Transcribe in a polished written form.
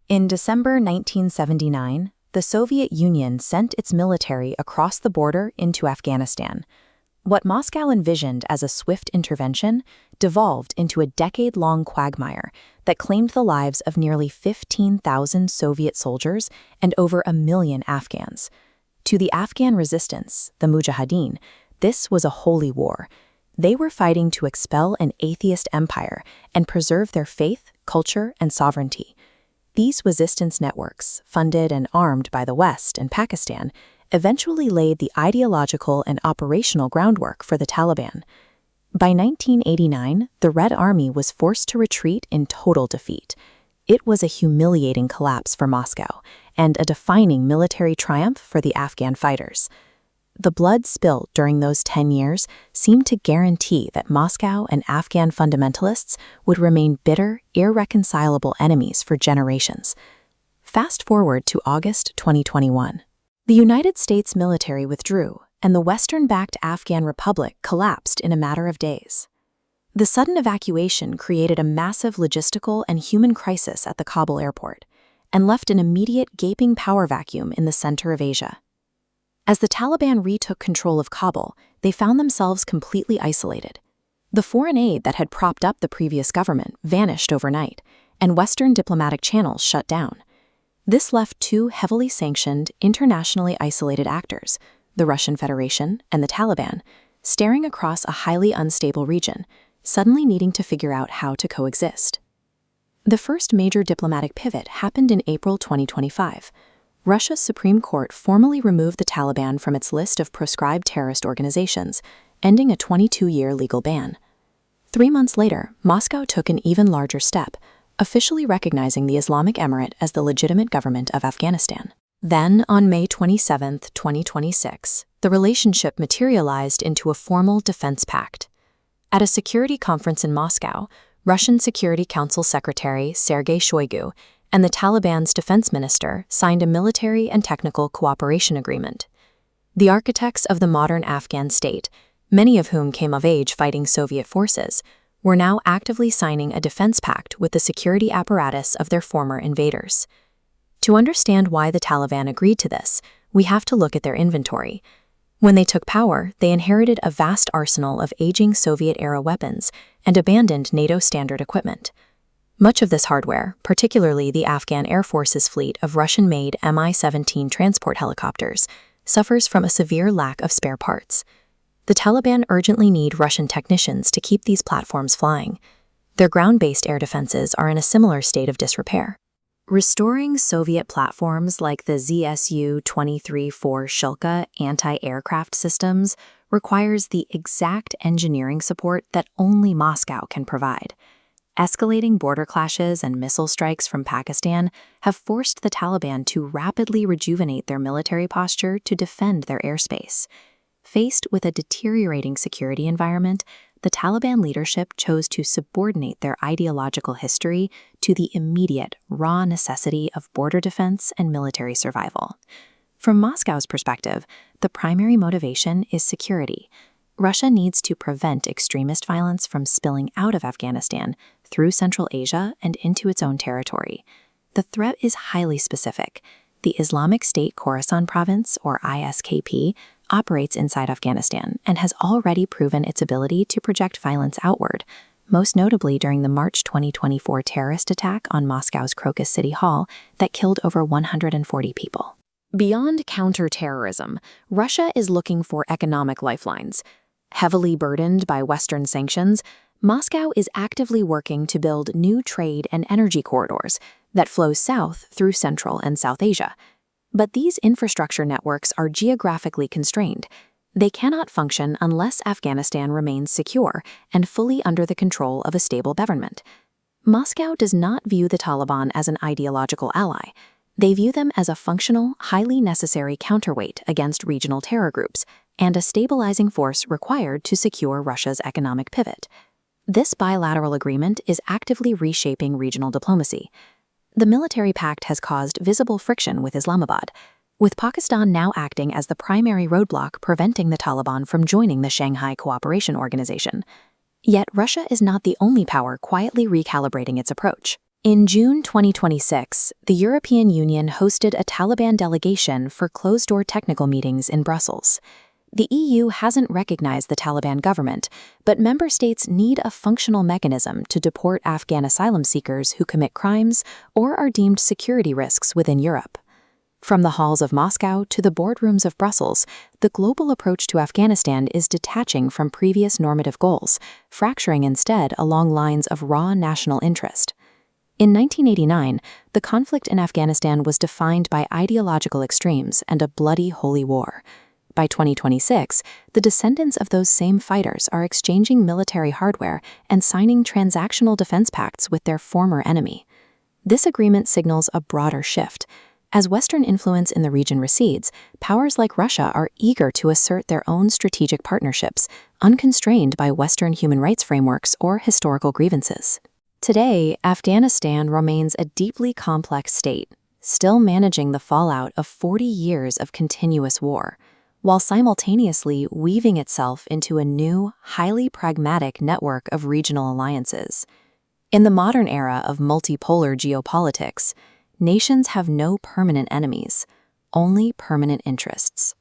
In December 1979, the Soviet Union sent its military across the border into Afghanistan. What Moscow envisioned as a swift intervention devolved into a decade-long quagmire that claimed the lives of nearly 15,000 Soviet soldiers and over 1 million Afghans. To the Afghan resistance, the Mujahideen, this was a holy war. They were fighting to expel an atheist empire and preserve their faith, culture, and sovereignty. These resistance networks, funded and armed by the West and Pakistan, eventually laid the ideological and operational groundwork for the Taliban. By 1989, the Red Army was forced to retreat in total defeat. It was a humiliating collapse for Moscow and a defining military triumph for the Afghan fighters. The blood spilt during those 10 years seemed to guarantee that Moscow and Afghan fundamentalists would remain bitter, irreconcilable enemies for generations. Fast forward to August 2021. The United States military withdrew, and the Western-backed Afghan Republic collapsed in a matter of days. The sudden evacuation created a massive logistical and human crisis at the Kabul airport, and left an immediate gaping power vacuum in the center of Asia. As the Taliban retook control of Kabul, they found themselves completely isolated. The foreign aid that had propped up the previous government vanished overnight, and Western diplomatic channels shut down. This left two heavily sanctioned, internationally isolated actors, the Russian Federation and the Taliban, staring across a highly unstable region, suddenly needing to figure out how to coexist. The first major diplomatic pivot happened in April 2025. Russia's Supreme Court formally removed the Taliban from its list of proscribed terrorist organizations, ending a 22-year legal ban. 3 months later, Moscow took an even larger step, officially recognizing the Islamic Emirate as the legitimate government of Afghanistan. Then, on May 27, 2026, the relationship materialized into a formal defense pact. At a security conference in Moscow, Russian Security Council Secretary Sergei Shoigu and the Taliban's defense minister signed a military and technical cooperation agreement. The architects of the modern Afghan state, many of whom came of age fighting Soviet forces, were now actively signing a defense pact with the security apparatus of their former invaders. To understand why the Taliban agreed to this, we have to look at their inventory. When they took power, they inherited a vast arsenal of aging Soviet-era weapons and abandoned NATO standard equipment. Much of this hardware, particularly the Afghan Air Force's fleet of Russian-made Mi-17 transport helicopters, suffers from a severe lack of spare parts. The Taliban urgently need Russian technicians to keep these platforms flying. Their ground-based air defenses are in a similar state of disrepair. Restoring Soviet platforms like the ZSU-23-4 Shilka anti-aircraft systems requires the exact engineering support that only Moscow can provide. Escalating border clashes and missile strikes from Pakistan have forced the Taliban to rapidly rejuvenate their military posture to defend their airspace. Faced with a deteriorating security environment, the Taliban leadership chose to subordinate their ideological history to the immediate, raw necessity of border defense and military survival. From Moscow's perspective, the primary motivation is security. Russia needs to prevent extremist violence from spilling out of Afghanistan through Central Asia and into its own territory. The threat is highly specific. The Islamic State Khorasan Province, or ISKP, operates inside Afghanistan and has already proven its ability to project violence outward, most notably during the March 2024 terrorist attack on Moscow's Crocus City Hall that killed over 140 people. Beyond counterterrorism, Russia is looking for economic lifelines. Heavily burdened by Western sanctions, Moscow is actively working to build new trade and energy corridors that flow south through Central and South Asia. But these infrastructure networks are geographically constrained. They cannot function unless Afghanistan remains secure and fully under the control of a stable government. Moscow does not view the Taliban as an ideological ally. They view them as a functional, highly necessary counterweight against regional terror groups and a stabilizing force required to secure Russia's economic pivot. This bilateral agreement is actively reshaping regional diplomacy. The military pact has caused visible friction with Islamabad, with Pakistan now acting as the primary roadblock preventing the Taliban from joining the Shanghai Cooperation Organization. Yet Russia is not the only power quietly recalibrating its approach. In June 2026, the European Union hosted a Taliban delegation for closed-door technical meetings in Brussels. The EU hasn't recognized the Taliban government, but member states need a functional mechanism to deport Afghan asylum seekers who commit crimes or are deemed security risks within Europe. From the halls of Moscow to the boardrooms of Brussels, the global approach to Afghanistan is detaching from previous normative goals, fracturing instead along lines of raw national interest. In 1989, the conflict in Afghanistan was defined by ideological extremes and a bloody holy war. By 2026, the descendants of those same fighters are exchanging military hardware and signing transactional defense pacts with their former enemy. This agreement signals a broader shift. As Western influence in the region recedes, powers like Russia are eager to assert their own strategic partnerships, unconstrained by Western human rights frameworks or historical grievances. Today, Afghanistan remains a deeply complex state, still managing the fallout of 40 years of continuous war, while simultaneously weaving itself into a new, highly pragmatic network of regional alliances. In the modern era of multipolar geopolitics, nations have no permanent enemies, only permanent interests.